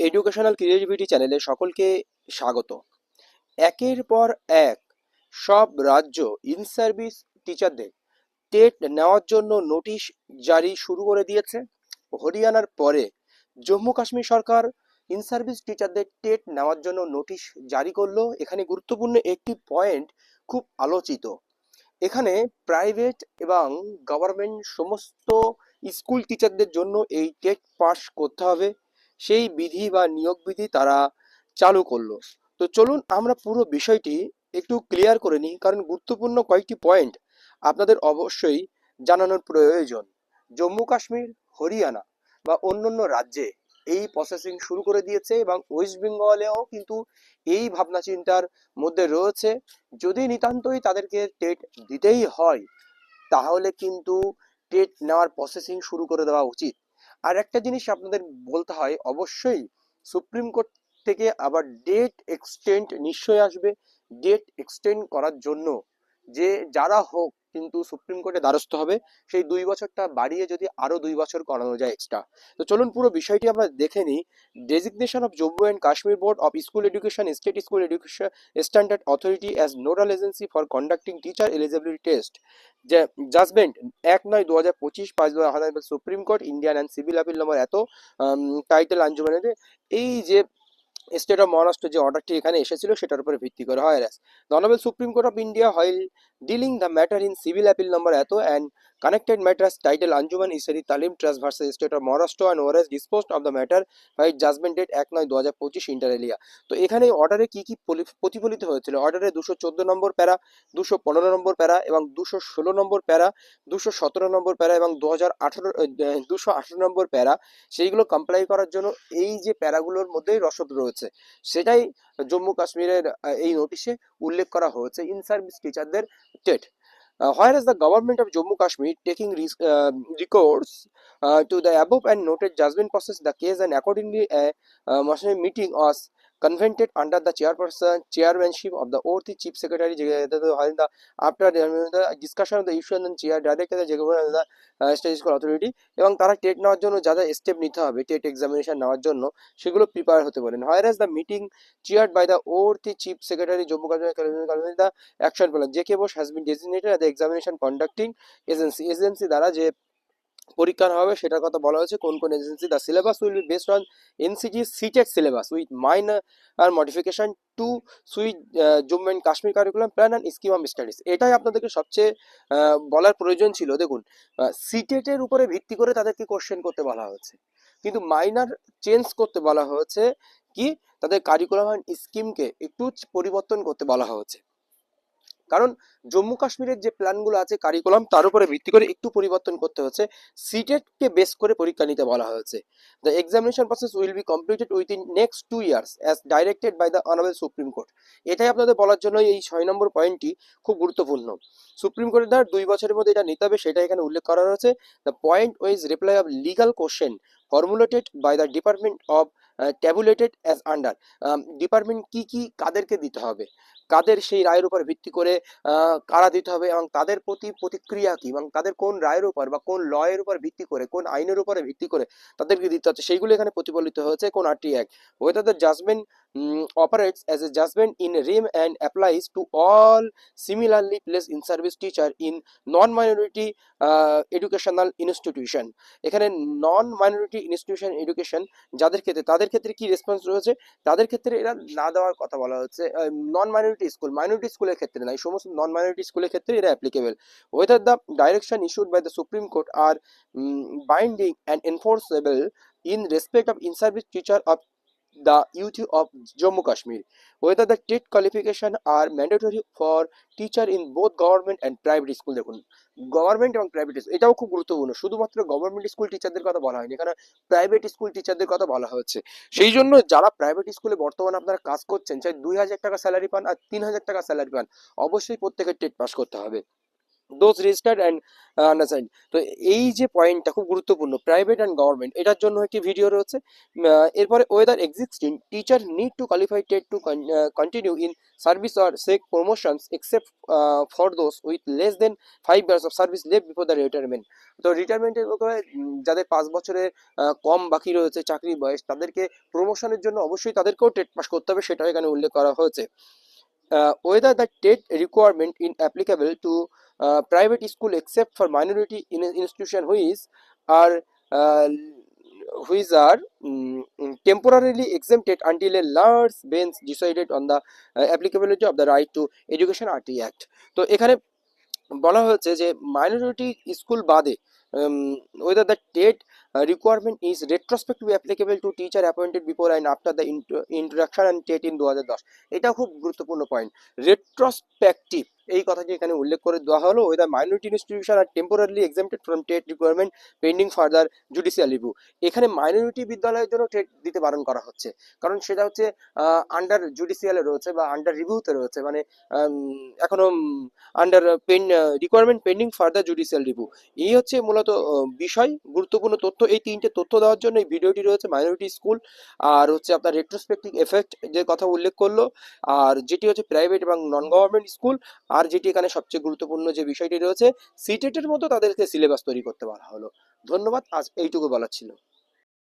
Educational creativity চ্যানেলে সকলকে স্বাগত। একের পর এক সব রাজ্য ইন সার্ভিস টিচারদের টেট নেওয়ার জন্য নোটিশ জারি শুরু করে দিয়েছে। হরিয়ানার পরে জম্মু কাশ্মীর সরকার ইন সার্ভিস টিচারদের টেট নেওয়ার জন্য নোটিশ জারি করলো। এখানে গুরুত্বপূর্ণ একটি পয়েন্ট খুব আলোচিত। এখানে প্রাইভেট এবং গভর্নমেন্ট সমস্ত স্কুল টিচারদের জন্য এই টেট পাস করতে হবে, সেই বিধি বা নিয়োগ বিধি তারা চালু করলো। তো চলুন আমরা পুরো বিষয়টি একটু ক্লিয়ার করে নিই, কারণ গুরুত্বপূর্ণ কয়েকটি পয়েন্ট আপনাদের অবশ্যই জানানোর প্রয়োজন। জম্মু কাশ্মীর, হরিয়ানা বা অন্যান্য রাজ্যে এই প্রসেসিং শুরু করে দিয়েছে এবং ওয়েস্ট বেঙ্গলেও কিন্তু এই ভাবনা চিন্তার মধ্যে রয়েছে। যদি নিতান্তই তাদেরকে টেট দিতেই হয় তাহলে কিন্তু টেট নেওয়ার প্রসেসিং শুরু করে দেওয়া উচিত। আর একটা জিনিস আপনাদের বলতে হয়, অবশ্যই সুপ্রিম কোর্ট থেকে আবার ডেট এক্সটেন্ড নিশ্চয়ই আসবে। ডেট এক্সটেন্ড করার জন্য যে যারা হোক কিন্তু সুপ্রিম কোর্টে দ্বারস্থ হবে, সেই 2 বছরটা বাড়িয়ে যদি আরো 2 বছর করানো যায় এক্সট্রা। তো চলুন পুরো বিষয়টি আমরা দেখে নিই। Designation of Jammu and Kashmir board of school education state school education standard authority as nodal agency for conducting teacher eligibility test. যে জাজমেন্ট 1/9/2025 পাঁচ supreme court Indian and civil appeal number এত টাইটেল আঞ্জুমানে এই যে স্টেট অফ মহারাষ্ট্র যে অর্ডারটি এখানে এসেছিল সেটার উপরে ভিত্তি করে হয়। The honourable supreme court of India while dealing the matter in civil appeal number এত and connected matters title Anjuman Isari Talim trust versus state of Maharashtra and was disposed of the matter by judgement date 1/9/2025 inter alia. তো এখানে অর্ডারে কি কি প্রতিফলিত হয়েছিল? অর্ডারে 214 নম্বর প্যারা, 215 নম্বর প্যারা এবং 216 নম্বর প্যারা, 217 নম্বর প্যারা এবং 218 নম্বর প্যারা, সেইগুলো কমপ্লাই করার জন্য এই যে প্যারাগুলোর মধ্যেই রসদ রয়েছে, সেটাই জম্মু কাশ্মীরের এই নোটিশে উল্লেখ করা হয়েছে ইন সার্ভিস টিচারদের TET. Whereas the government of Jammu Kashmir taking recourse to the above and noted judgment process the case, and accordingly a meeting was convened under the chairmanship of the ORT chief secretary after the discussion of the issue and chair directed the state school authority, এবং তারা TET নেওয়ার জন্য যা যা step নিতে হবে TET examination নেওয়ার জন্য সেগুলো প্রিপেয়ার হতে বলেন। Whereas the meeting chaired by the ORT chief secretary Jammu Kashmir the action plan JK Bosch has been designated as the examination conducting agency দ্বারা যে পরীক্ষা হবে সেটার কথা বলা হয়েছে। কোন কোন agency? The syllabus will be based on NCT CTET syllabus with minor modification to suit Jammu and Kashmir curriculum plan and scheme of studies. এটাই আপনাদেরকে সবচেয়ে বলার প্রয়োজন ছিল। দেখুন, সিটেটের উপরে ভিত্তি করে তাদেরকে কোশ্চেন করতে বলা হয়েছে, কিন্তু মাইনর চেঞ্জ করতে বলা হয়েছে কি, তাদের কারিকুলাম অ্যান্ড স্কিমকে একটু পরিবর্তন করতে বলা হয়েছে। কারণ জম্মু কাশ্মীরের যে প্ল্যানগুলো আছে কারিকুলাম তার উপরে ভিত্তি করে একটু পরিবর্তন করতে হচ্ছে। সিটেটকে বেস করে পরীক্ষা নিতে বলা হয়েছে। The examination process will be completed within next 2 years as directed by the honourable supreme Court. এটাই আপনাদের বলার জন্য এই 6 নম্বর পয়েন্টটি খুব গুরুত্বপূর্ণ। সুপ্রিম কোর্টের দ্বারা 2 বছরের মধ্যে এটা নিতে হবে, সেটা এখানে উল্লেখ করা রয়েছে। The point wise reply of legal question formulated by the department of tabulated as under. Department কি কি কাদেরকে দিতে হবে, কাদের সেই রায়ের উপর ভিত্তি করে কারা দিতে হবে এবং তাদের প্রতি প্রতিক্রিয়া কি, এবং তাদের কোন রায়ের উপর বা কোন ল এর উপর ভিত্তি করে, কোন আইনের উপরে ভিত্তি করে তাদেরকে দিতে হচ্ছে, সেইগুলো এখানে প্রতিফলিত হয়েছে। কোন RT act whether the judgment operates as a judgment in rem and applies to all similarly placed in service teacher in non-minority educational institution। এখানে নন মাইনরিটি ইনস্টিটিউশন এডুকেশন যাদের ক্ষেত্রে, তাদের ক্ষেত্রে কি রেসপন্স রয়েছে, তাদের ক্ষেত্রে এরা না দেওয়ার কথা বলা হচ্ছে। নন মাইনরিটি স্কুল, মাইনরিটি স্কুলের ক্ষেত্রে না, এই সমস্ত নন মাইনরিটি স্কুলের ক্ষেত্রে এরা applicable. whether the direction issued by the Supreme Court are binding and enforceable in respect of in-service teacher of the UT of Jammu Kashmir, whether the TET qualification are mandatory for teacher in both government and private school। দেখুন, government এবং private school, এটাও খুব গুরুত্বপূর্ণ। শুধুমাত্র government school টিচারদের কথা বলা হয়নি, এখানে প্রাইভেট স্কুল টিচারদের কথা বলা হচ্ছে। সেই জন্য যারা প্রাইভেট স্কুলে বর্তমানে আপনারা কাজ করছেন, চাই 2,000 টাকা স্যালারি পান আর 3,000 টাকা স্যালারি পান, অবশ্যই প্রত্যেকের টেট পাস করতে হবে। Those registered and unassigned. তো এই যে পয়েন্টটা খুব গুরুত্বপূর্ণ, প্রাইভেট অ্যান্ড গভর্নমেন্ট, এটার জন্য একটি ভিডিও রয়েছে। এরপরে whether existing teacher need to qualify TET to continue in service or seek promotions except for those with less than 5 years of service left before the retirement. তো রিটায়ারমেন্টের ব্যাপারে যাদের 5 বছরের কম বাকি রয়েছে চাকরির বয়স, তাদেরকে প্রমোশনের জন্য অবশ্যই তাদেরকেও টেট পাস করতে হবে, সেটাও এখানে উল্লেখ করা হয়েছে। Whether the TET requirement is applicable to private school except for minority in institution uh, which are temporarily exempted until a large bench decided on the applicability of the Right to Education RT Act. তো এখানে বলা হয়েছে যে minority school বাদে whether the TET requirement is retrospectively applicable to teacher appointed before and after the introduction and TET in 2010। এটা খুব গুরুত্বপূর্ণ point, retrospective এই কথাটি এখানে উল্লেখ করে দেওয়া হলো। whether minority institution are temporarily exempted from TET requirement pending further judicial review। এখানে মাইনরিটি বিদ্যালয়ের জন্য টেট দিতে বারণ করা হচ্ছে, কারণ সেটা হচ্ছে আন্ডার জুডিশিয়ালে রয়েছে বা আন্ডার রিভিউতে রয়েছে, মানে এখনো under pen requirement pending further judicial review. এই হচ্ছে মূলত বিষয়, গুরুত্বপূর্ণ তথ্য। এই তিনটে তথ্য দেওয়ার জন্য এই ভিডিওটি রয়েছে, মাইনরিটি স্কুল, আর হচ্ছে আপনার রেট্রোস্পেক্টিভ এফেক্ট যে কথা উল্লেখ করলো, আর যেটি হচ্ছে প্রাইভেট এবং নন গভর্নমেন্ট স্কুল, আর যেটি এখানে সবচেয়ে গুরুত্বপূর্ণ যে বিষয়টি রয়েছে, সিটেটের মতো তাদেরকে সিলেবাস তৈরি করতে বলা হলো। ধন্যবাদ, আজ এইটুকু বলার ছিল।